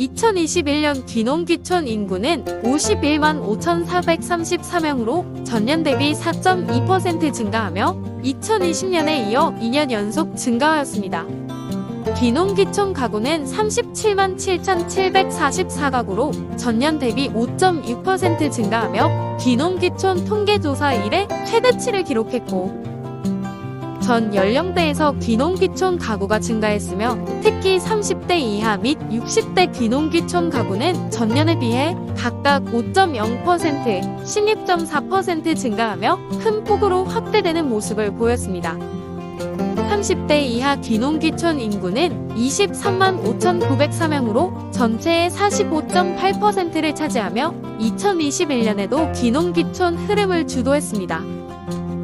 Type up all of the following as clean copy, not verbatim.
2021년 귀농귀촌 인구는 51만 5,434명으로 전년 대비 4.2% 증가하며 2020년에 이어 2년 연속 증가하였습니다. 귀농귀촌 가구는 37만 7,744가구로 전년 대비 5.6% 증가하며 귀농귀촌 통계조사 이래 최대치를 기록했고, 전 연령대에서 귀농귀촌 가구가 증가했으며 특히 30대 이하 및 60대 귀농귀촌 가구는 전년에 비해 각각 5.0%, 16.4% 증가하며 큰 폭으로 확대되는 모습을 보였습니다. 30대 이하 귀농귀촌 인구는 23만 5,904명으로 전체의 45.8%를 차지하며 2021년에도 귀농귀촌 흐름을 주도했습니다.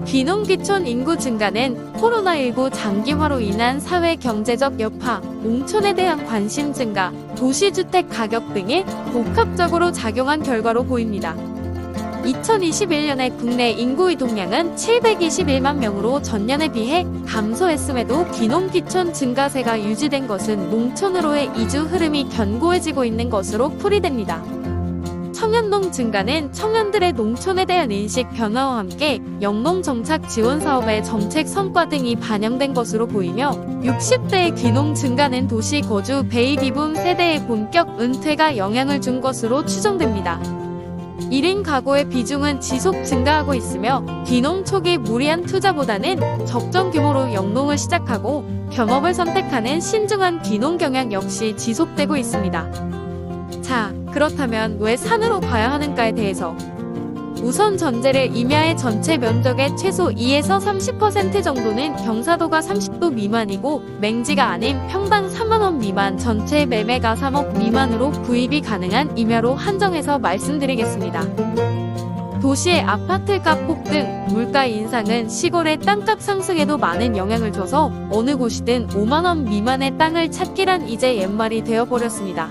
귀농귀촌 인구 증가는 코로나19 장기화로 인한 사회 경제적 여파, 농촌에 대한 관심 증가, 도시주택 가격 등에 복합적으로 작용한 결과로 보입니다. 2021년에 국내 인구 이동량은 721만 명으로 전년에 비해 감소했음에도 귀농귀촌 증가세가 유지된 것은 농촌으로의 이주 흐름이 견고해지고 있는 것으로 풀이됩니다. 청년농 증가는 청년들의 농촌에 대한 인식 변화와 함께 영농 정착 지원 사업의 정책 성과 등이 반영된 것으로 보이며 60대의 귀농 증가는 도시 거주 베이비붐 세대의 본격 은퇴가 영향을 준 것으로 추정됩니다. 1인 가구의 비중은 지속 증가하고 있으며 귀농 초기 무리한 투자보다는 적정 규모로 영농을 시작하고 겸업을 선택하는 신중한 귀농 경향 역시 지속되고 있습니다. 자, 그렇다면 왜 산으로 가야 하는가에 대해서 우선 전제를 임야의 전체 면적의 최소 2에서 30% 정도는 경사도가 30도 미만이고 맹지가 아닌 평당 3만원 미만 전체 매매가 3억 미만으로 구입이 가능한 임야로 한정해서 말씀드리겠습니다. 도시의 아파트값 폭등, 물가 인상은 시골의 땅값 상승에도 많은 영향을 줘서 어느 곳이든 5만원 미만의 땅을 찾기란 이제 옛말이 되어버렸습니다.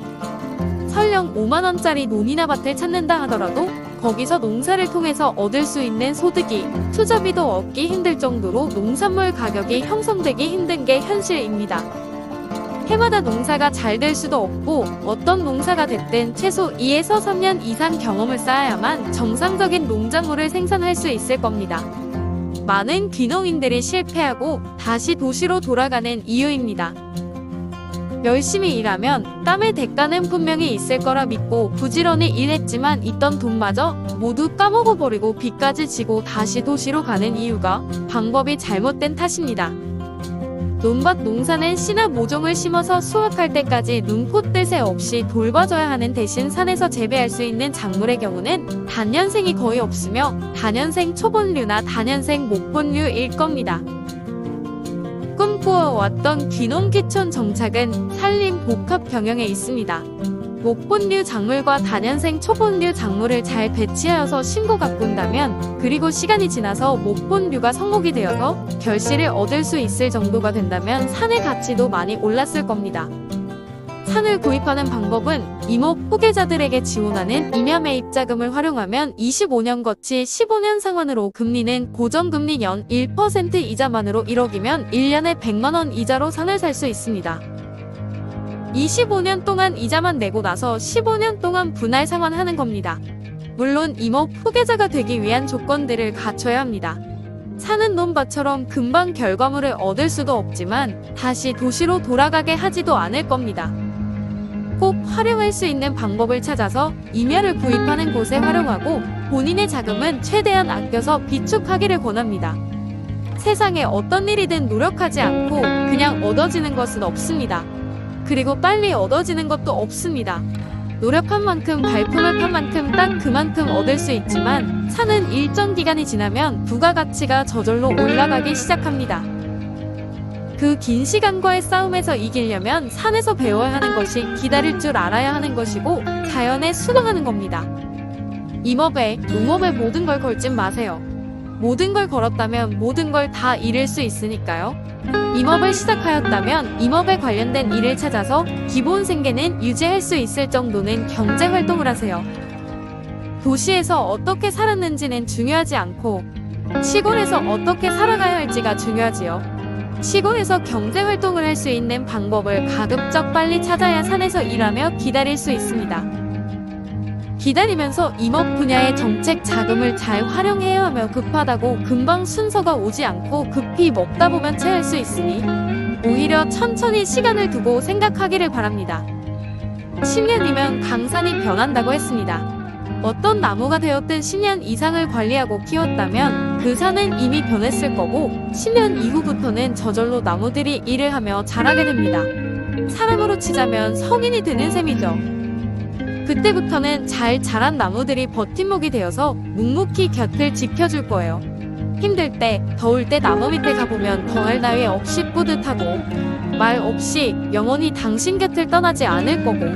설령 5만원짜리 논이나 밭을 찾는다 하더라도 거기서 농사를 통해서 얻을 수 있는 소득이 투자비도 얻기 힘들 정도로 농산물 가격이 형성되기 힘든 게 현실입니다. 해마다 농사가 잘 될 수도 없고 어떤 농사가 됐든 최소 2에서 3년 이상 경험을 쌓아야만 정상적인 농작물을 생산할 수 있을 겁니다. 많은 귀농인들이 실패하고 다시 도시로 돌아가는 이유입니다. 열심히 일하면 땀의 대가는 분명히 있을 거라 믿고 부지런히 일했지만 있던 돈마저 모두 까먹어버리고 빚까지 지고 다시 도시로 가는 이유가 방법이 잘못된 탓입니다. 논밭 농사는 씨나 모종을 심어서 수확할 때까지 눈코 뜰 새 없이 돌봐줘야 하는 대신 산에서 재배할 수 있는 작물의 경우는 단년생이 거의 없으며 단년생 초본류나 단년생 목본류일 겁니다. 꿈꾸어왔던 귀농귀촌 정착은 산림 복합 경영에 있습니다. 목본류 작물과 단연생 초본류 작물을 잘 배치하여서 심고 가꾼다면, 그리고 시간이 지나서 목본류가 성목이 되어서 결실을 얻을 수 있을 정도가 된다면 산의 가치도 많이 올랐을 겁니다. 산을 구입하는 방법은 임업 후계자들에게 지원하는 임야 매입 자금을 활용하면 25년 거치 15년 상환으로 금리는 고정금리 연 1% 이자만으로 1억이면 1년에 100만원 이자로 산을 살 수 있습니다. 25년 동안 이자만 내고 나서 15년 동안 분할 상환하는 겁니다. 물론 임업 후계자가 되기 위한 조건들을 갖춰야 합니다. 사는 논밭처럼 금방 결과물을 얻을 수도 없지만 다시 도시로 돌아가게 하지도 않을 겁니다. 꼭 활용할 수 있는 방법을 찾아서 임야를 구입하는 곳에 활용하고 본인의 자금은 최대한 아껴서 비축하기를 권합니다. 세상에 어떤 일이든 노력하지 않고 그냥 얻어지는 것은 없습니다. 그리고 빨리 얻어지는 것도 없습니다. 노력한 만큼 발품을 판 만큼 딱 그만큼 얻을 수 있지만 산은 일정 기간이 지나면 부가가치가 저절로 올라가기 시작합니다. 그 긴 시간과의 싸움에서 이기려면 산에서 배워야 하는 것이 기다릴 줄 알아야 하는 것이고 자연에 순응하는 겁니다. 임업에, 농업에 모든 걸 걸진 마세요. 모든 걸 걸었다면 모든 걸 다 잃을 수 있으니까요. 임업을 시작하였다면 임업에 관련된 일을 찾아서 기본 생계는 유지할 수 있을 정도는 경제 활동을 하세요. 도시에서 어떻게 살았는지는 중요하지 않고 시골에서 어떻게 살아가야 할지가 중요하지요. 시골에서 경제활동을 할 수 있는 방법을 가급적 빨리 찾아야 산에서 일하며 기다릴 수 있습니다. 기다리면서 임업 분야의 정책 자금을 잘 활용해야 하며 급하다고 금방 순서가 오지 않고 급히 먹다 보면 체할 수 있으니 오히려 천천히 시간을 두고 생각하기를 바랍니다. 10년이면 강산이 변한다고 했습니다. 어떤 나무가 되었든 10년 이상을 관리하고 키웠다면 그 산은 이미 변했을 거고 10년 이후부터는 저절로 나무들이 일을 하며 자라게 됩니다. 사람으로 치자면 성인이 되는 셈이죠. 그때부터는 잘 자란 나무들이 버팀목이 되어서 묵묵히 곁을 지켜줄 거예요. 힘들 때, 더울 때 나무 밑에 가보면 더할 나위 없이 뿌듯하고 말 없이 영원히 당신 곁을 떠나지 않을 거고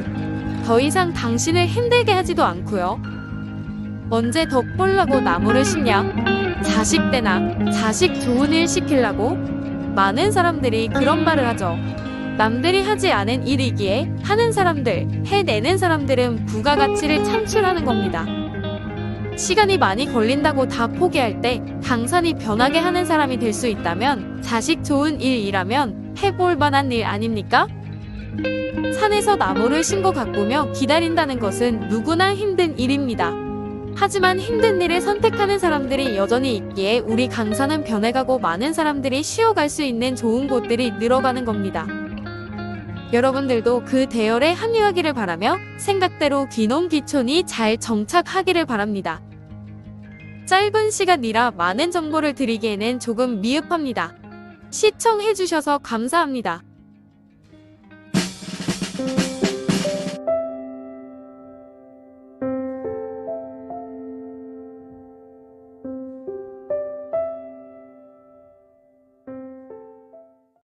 더 이상 당신을 힘들게 하지도 않고요. 언제 덕 보려고 나무를 심냐? 자식 때나 자식 좋은 일 시키려고? 많은 사람들이 그런 말을 하죠. 남들이 하지 않은 일이기에 하는 사람들, 해내는 사람들은 부가가치를 창출하는 겁니다. 시간이 많이 걸린다고 다 포기할 때 강산이 변하게 하는 사람이 될 수 있다면 자식 좋은 일이라면 해볼 만한 일 아닙니까? 산에서 나무를 심고 가꾸며 기다린다는 것은 누구나 힘든 일입니다. 하지만 힘든 일을 선택하는 사람들이 여전히 있기에 우리 강산은 변해가고 많은 사람들이 쉬어갈 수 있는 좋은 곳들이 늘어가는 겁니다. 여러분들도 그 대열에 합류하기를 바라며 생각대로 귀농귀촌이 잘 정착하기를 바랍니다. 짧은 시간이라 많은 정보를 드리기에는 조금 미흡합니다. 시청해주셔서 감사합니다.